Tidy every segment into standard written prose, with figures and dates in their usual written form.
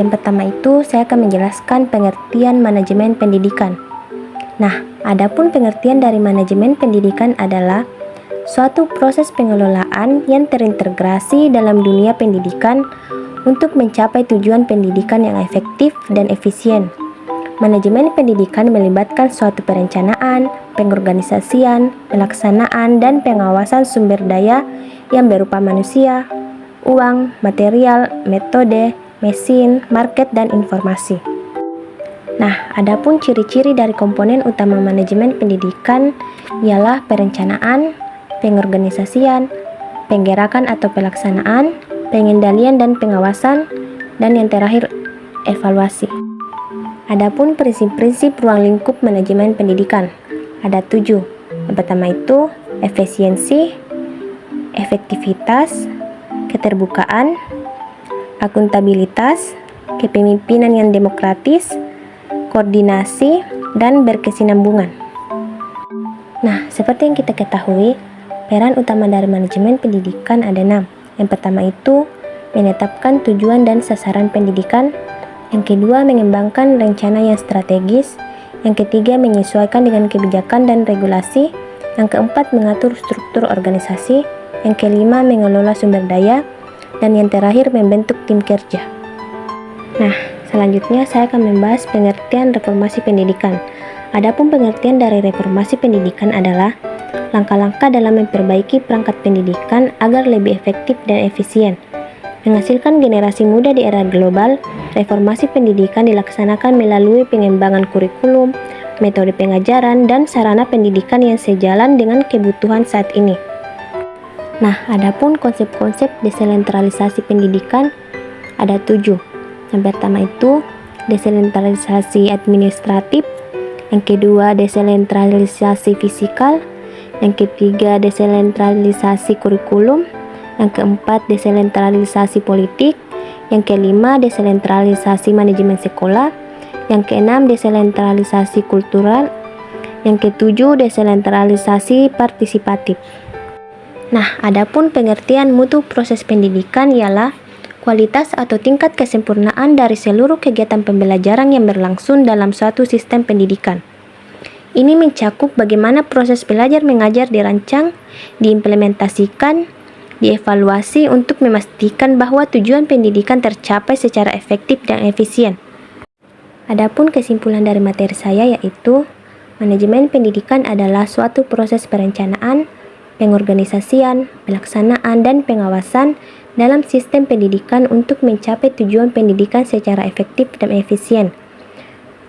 Yang pertama itu saya akan menjelaskan pengertian manajemen pendidikan. Nah, adapun pengertian dari manajemen pendidikan adalah suatu proses pengelolaan yang terintegrasi dalam dunia pendidikan untuk mencapai tujuan pendidikan yang efektif dan efisien. Manajemen pendidikan melibatkan suatu perencanaan, pengorganisasian, pelaksanaan, dan pengawasan sumber daya yang berupa manusia, uang, material, metode, mesin, market, dan informasi. Nah, adapun ciri-ciri dari komponen utama manajemen pendidikan ialah perencanaan, pengorganisasian, penggerakan atau pelaksanaan, pengendalian dan pengawasan, dan yang terakhir, evaluasi. Adapun prinsip-prinsip ruang lingkup manajemen pendidikan ada 7. Yang pertama itu efisiensi, efektivitas, keterbukaan, akuntabilitas, kepemimpinan yang demokratis, koordinasi, dan berkesinambungan. Nah, seperti yang kita ketahui, peran utama dari manajemen pendidikan ada 6. Yang pertama itu menetapkan tujuan dan sasaran pendidikan. Yang kedua, mengembangkan rencana yang strategis. Yang ketiga, menyesuaikan dengan kebijakan dan regulasi. Yang keempat, mengatur struktur organisasi. Yang kelima, mengelola sumber daya. Dan yang terakhir, membentuk tim kerja. Nah, selanjutnya saya akan membahas pengertian reformasi pendidikan. Adapun pengertian dari reformasi pendidikan adalah langkah-langkah dalam memperbaiki perangkat pendidikan agar lebih efektif dan efisien. Menghasilkan generasi muda di era global, reformasi pendidikan dilaksanakan melalui pengembangan kurikulum, metode pengajaran, dan sarana pendidikan yang sejalan dengan kebutuhan saat ini. Nah, adapun konsep-konsep desentralisasi pendidikan ada 7. Yang pertama itu desentralisasi administratif, yang kedua desentralisasi fisikal, yang ketiga desentralisasi kurikulum, yang keempat desentralisasi politik, yang kelima desentralisasi manajemen sekolah, yang keenam desentralisasi kultural, yang ketujuh desentralisasi partisipatif. Nah, adapun pengertian mutu proses pendidikan ialah kualitas atau tingkat kesempurnaan dari seluruh kegiatan pembelajaran yang berlangsung dalam suatu sistem pendidikan. Ini mencakup bagaimana proses belajar mengajar dirancang, diimplementasikan, dievaluasi untuk memastikan bahwa tujuan pendidikan tercapai secara efektif dan efisien. Adapun kesimpulan dari materi saya yaitu, manajemen pendidikan adalah suatu proses perencanaan, pengorganisasian, pelaksanaan, dan pengawasan dalam sistem pendidikan untuk mencapai tujuan pendidikan secara efektif dan efisien.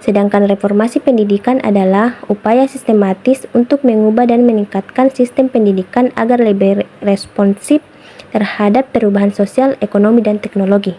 Sedangkan reformasi pendidikan adalah upaya sistematis untuk mengubah dan meningkatkan sistem pendidikan agar lebih responsif terhadap perubahan sosial, ekonomi, dan teknologi.